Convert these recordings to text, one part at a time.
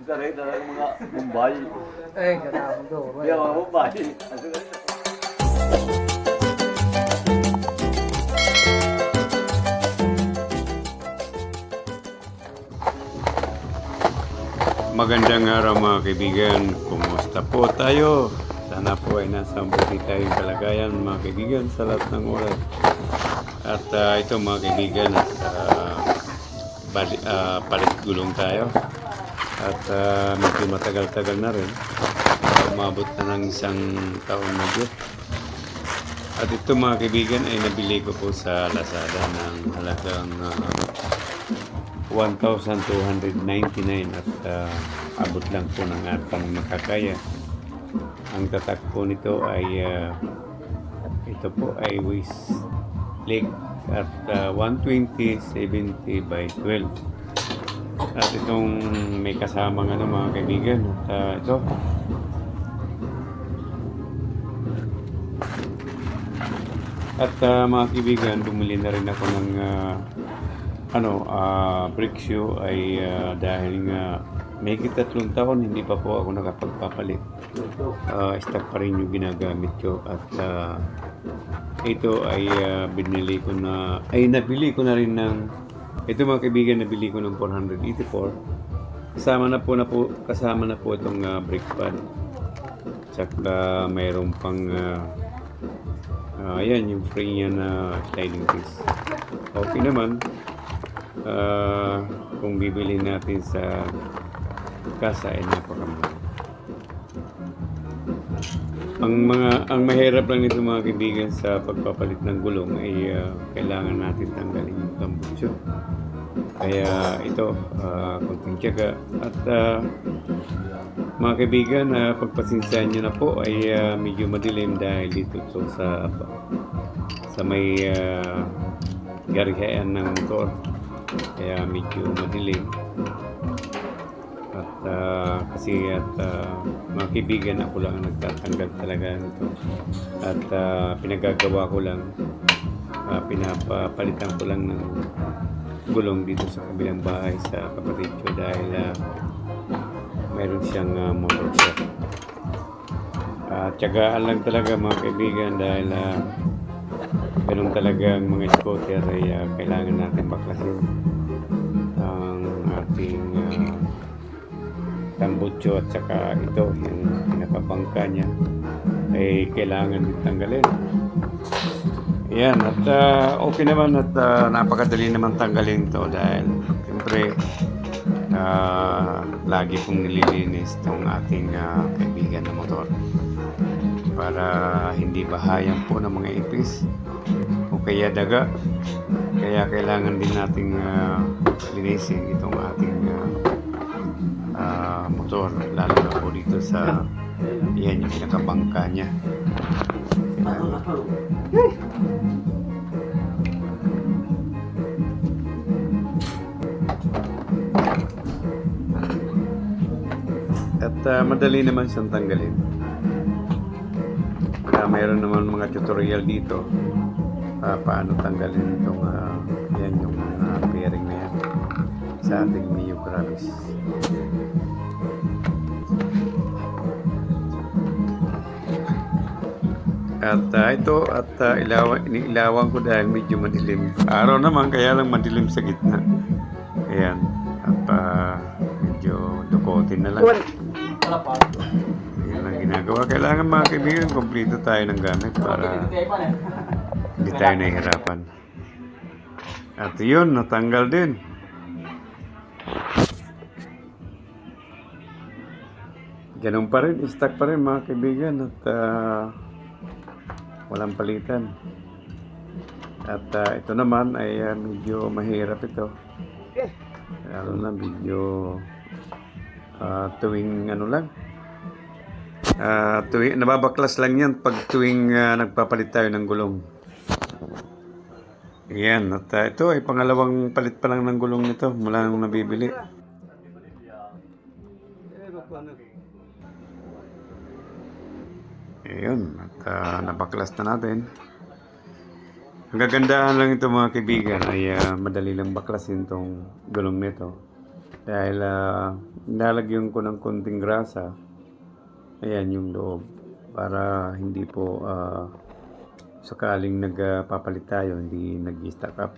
ka rin, mga Mumbai. Eh, ganun doon. Kaya mga Mumbai. Magandang araw mga kaibigan, kumusta po tayo? Sana po ay nasa mabuti tayong kalagayan mga kaibigan sa lahat ng oras. At ito mga kaibigan, palit gulong tayo. At medyo matagal-tagal na rin. Umabot na ng isang taon na dyan. At ito mga kaibigan ay nabili ko po sa Lazada ng halagang 1,299 at abot lang po ng atang makakaya. Ang tatak po nito ay ito po ay waist leg at 120/70 by 12. At itong may kasamang mga kaibigan at ito at mga kaibigan, bumili na rin ako ng brake shoe ay dahil nga may 3 taon hindi pa po ako nakapagpapalit. Stock pa rin yung ginagamit ko at ito ay nabili ko na rin ng ito mga kaibigan, nabili ko ng 484. Kasama na po itong brake pad. Tsaka mayroon pang ayan yung free niya na sliding disc. Okay naman. Kung bibili natin sa kasa ay napakamahal. Ang mahirap lang nito mga kaibigan sa pagpapalit ng gulong ay kailangan natin tanggalin yung tambucho. Kaya ito, konting tiyaga. At mga kaibigan, pagpasensyahan nyo na po ay medyo madilim dahil dito sa may garihaan ng motor. Kaya medyo madilim. At mga kaibigan, ako lang ang nagtatanggal talaga nito. At pinagagawa ko lang, pinapalitan ko lang ng gulong dito sa kabilang bahay sa kapatid ko dahil mayroon siyang motor shop. Tiyagaan lang talaga mga kaibigan dahil ganun talaga ang mga scooter ay kailangan natin baklasin ang ating tambucho at saka ito yung pinakabangka niya ay kailangan din tanggalin. Yan, at okay naman at napakadali naman tanggalin to dahil siyempre lagi kong nililinis itong ating kaibigan na motor para hindi bahayan po ng mga ipis o kaya daga. Kaya kailangan din nating linisin itong ating motor, lalo na po dito sa yan yung pinakabangka niya. At madali naman siyang tanggalin. Mayroon naman mga tutorial dito paano tanggalin itong yan yung bearing na yan sa ating Mio Gravis. At ito at inilawan ko dahil medyo madilim. Araw naman kaya lang madilim sa gitna. Ayan. At medyo dukotin na lang. Yan ang ginagawa. Kailangan mga kaibigan, kompleto tayo ng gamit para hindi tayo nahihirapan. At yun, natanggal din. Ganun pa rin, stock pa rin mga kaibigan at walang palitan. At ito naman ay medyo mahirap ito. Lalo na medyo tuwing nababaklas lang yan pag tuwing nagpapalit tayo ng gulong. Ayan, at ito ay pangalawang palit pa lang ng gulong nito mula nung nabibili. Ayun, at nabaklas na natin. Ang kagandahan lang ito mga kaibigan ay madali lang baklasin itong gulong nito. Dahil nalagyan ko ng konting grasa. Ayan yung loob. Para hindi po sakaling nagpapalit tayo, hindi nag-stack up.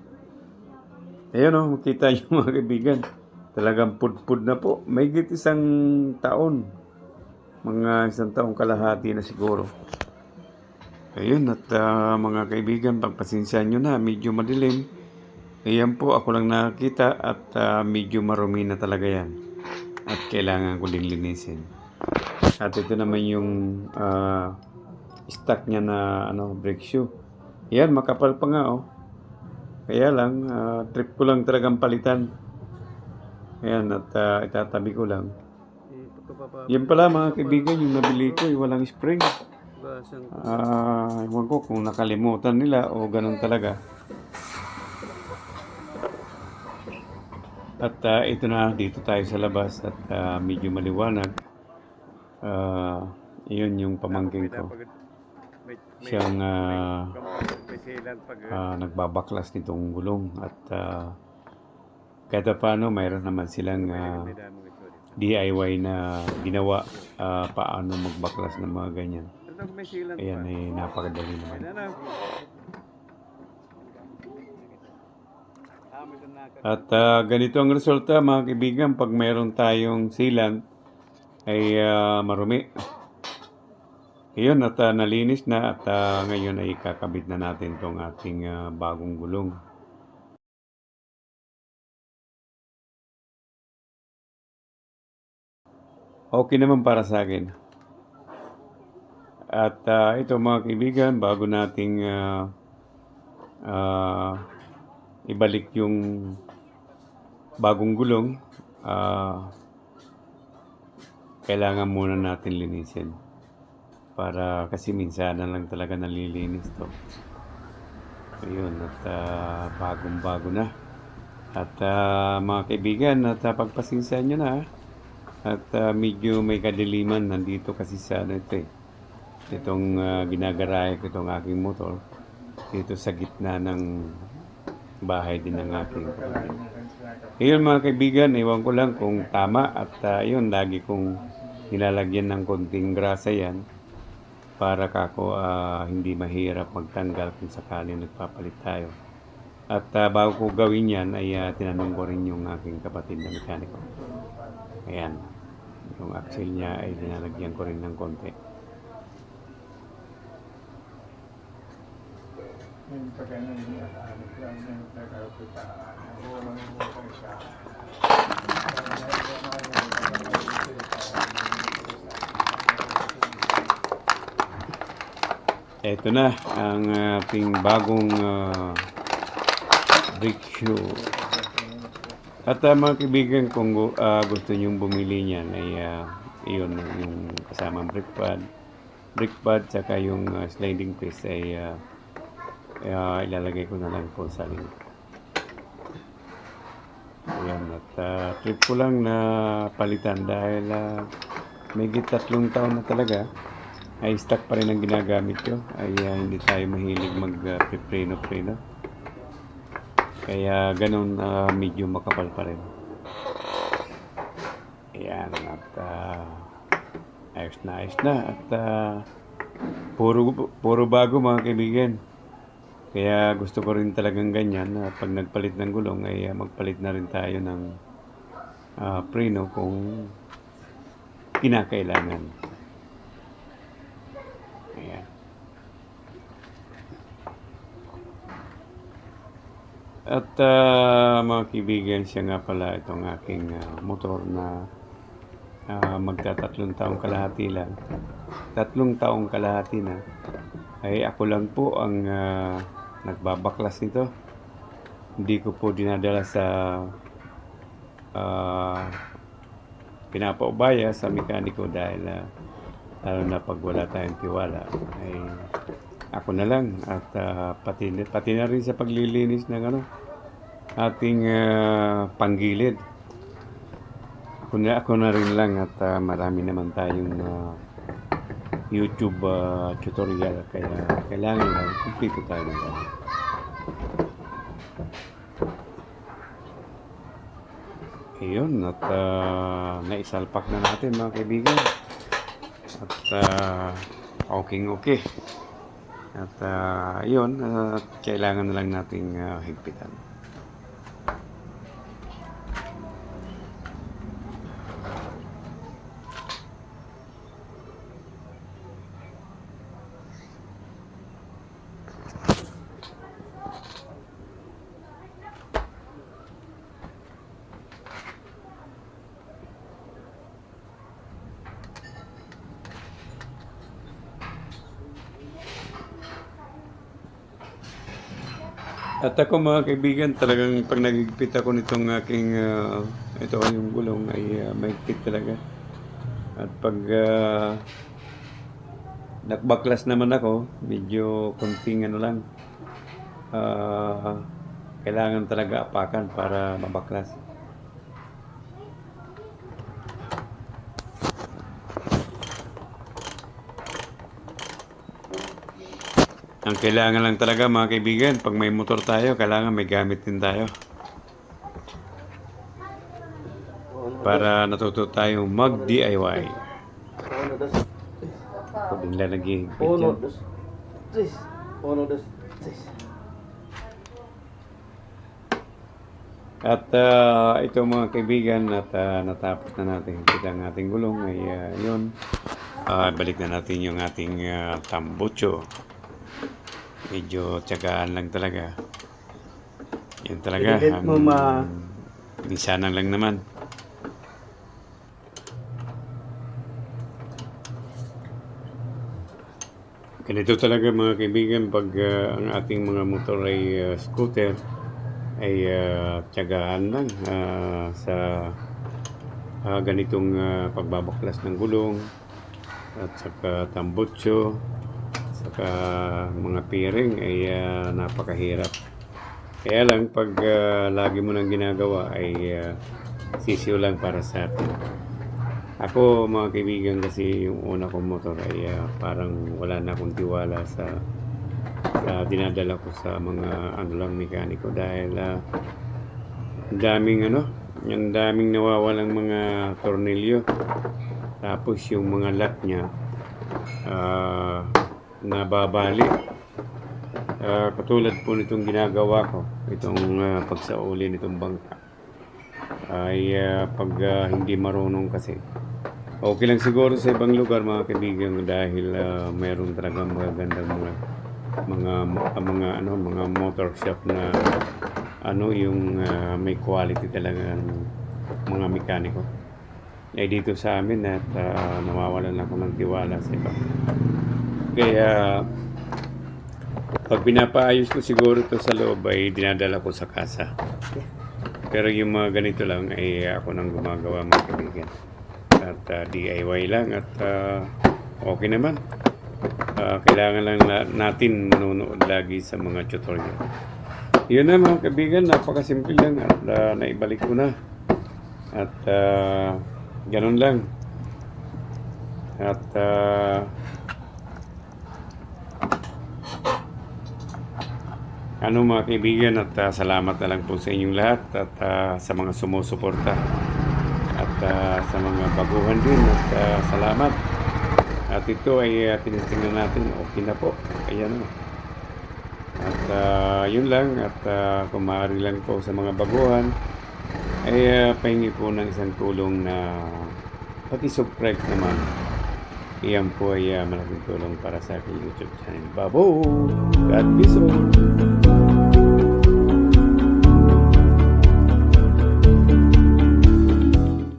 Ayan o, makita nyo mga kaibigan. Talagang pudpud na po. May isang taon. Mga isang taong kalahati na siguro. Ayun, at mga kaibigan, pagpasensyahan nyo na, medyo madilim. Ayan po, ako lang nakakita at medyo marumi na talaga yan. At kailangan ko din linisin. At ito naman yung stock niya na brake shoe. Ayan, makapal pa nga oh. Kaya lang, trip ko lang talagang palitan. Ayan, at itatabi ko lang. Yan pala mga kaibigan, yung nabili ko, walang spring. Ewan ko kung nakalimutan nila o ganun talaga. At ito na, dito tayo sa labas at medyo maliwanag. Iyon yung pamangkin ko. Siyang nagbabaklas nitong gulong at kahit paano mayroon naman silang DIY na ginawa paano magbaklas ng mga ganyan. Ayan ay napakadali naman. At ganito ang resulta mga kaibigan pag mayroon tayong sealant ay marumi. Ayun at nalinis na at ngayon ay kakabit na natin tong ating bagong gulong. Okay naman para sa akin. At ito mga kaibigan, bago nating ibalik yung bagong gulong, kailangan muna natin linisin. Para kasi minsan na lang talaga nalilinis to. Ayun, at bagong-bago na. At mga kaibigan, at pagpasensyahan nyo na. At medyo may kadiliman nandito kasi sa ito eh. Itong ginagarahe ko itong aking motor. Dito sa gitna ng bahay din ng aking kapatid. Ayun mga kaibigan, iwan ko lang kung tama. At yun, lagi kong nilalagyan ng konting grasa yan. Para kako hindi mahirap magtanggal kung sakali nagpapalit tayo. At bago ko gawin yan ay tinanong ko rin yung aking kapatid na mekaniko. Ayan, yung axle niya ay linalagyan ko rin ng konti. Ito na ang ating bagong brake shoe. At mga kaibigan, kung gusto nyong bumili niyan ay iyon yung kasamang brake pad saka yung sliding piece ay ilalagay ko na lang po sa link. Ayan, at trip ko lang na palitan dahil may 3 taon na talaga. Ay stock pa rin ang ginagamit ko. Ay hindi tayo mahilig mag-preno. Kaya ganun medyo makapal pa rin. Ayan at ayos na. At puro bago mga kaibigan. Kaya gusto ko rin talagang ganyan. Pag nagpalit ng gulong ay magpalit na rin tayo ng preno kung kinakailangan. Ayan. At mga kaibigan, siya nga pala itong aking motor na magta-3 taong kalahati lang. 3 taong kalahati na. Ay ako lang po ang nagbabaklas nito. Hindi ko po dinadala sa pinapaubaya sa mekaniko dahil lalo na pag wala tayong tiwala ay ako na lang at pati na rin sa paglilinis ng ating panggilid ako na rin lang at marami naman tayong YouTube tutorial kaya kailangan lang kumpleto tayo ng ganun. Ayun, at naisalpak na natin mga kaibigan. At okay. At yun, kailangan na lang nating higpitan. At ako mga kaibigan, talagang pag nagigpit ako nitong aking, ito yung gulong ay mahigpit talaga. At pag nakbaklas naman ako, medyo konting ano lang, kailangan talaga apakan para mabaklas. Ang kailangan lang talaga mga kaibigan, pag may motor tayo, kailangan may gamit din tayo. Para natuto tayo mag-DIY. Pwedeng lalagyan higpit yan. At ito mga kaibigan, at natapos na natin higpit ang ating gulong, ay yun. Balik na natin yung ating tambucho. Medyo tiyagaan lang talaga. Yan talaga. Minsanan lang naman. Ganito talaga mga kaibigan pag ang ating mga motor ay scooter ay tiyagaan lang sa ganitong pagbabaklas ng gulong at saka tambutso. Saka mga piring ay napakahirap. Kaya lang pag lagi mo nang ginagawa ay sisiw lang para sa atin. Ako mga kaibigan kasi yung una kong motor ay parang wala na akong tiwala sa dinadala ko sa mga ano lang mekaniko dahil daming nawawalang mga tornilyo. Tapos yung mga lock niya nababali. Katulad po nitong ginagawa ko, itong pagsauli nitong bangka ay pag hindi marunong kasi okay lang siguro sa ibang lugar mga kaibigan dahil mayroon talaga magagandang mga motor shop na yung may quality talaga ng mga mekaniko. Ay dito sa amin at nawawalan ako ng tiwala sa iba. Kaya pag pinapaayos ko siguro ito sa loob ay dinadala ko sa kasa. Pero yung mga ganito lang ay ako nang gumagawa mga kaibigan. At DIY lang at okay naman. Kailangan lang natin manonood lagi sa mga tutorial. Yun na mga kaibigan, napakasimple lang at naibalik ko na. At ganun lang. At mga kaibigan at salamat na lang po sa inyong lahat at sa mga sumusuporta at sa mga baguhan din at salamat. At ito ay tinitingnan natin, okay na po. Ayan o. At yun lang at kung maaari lang po sa mga baguhan ay pahingi po ng isang tulong na pati-subscribe naman. Iyan po ay malaking tulong para sa aking YouTube channel. Babo! God bless all!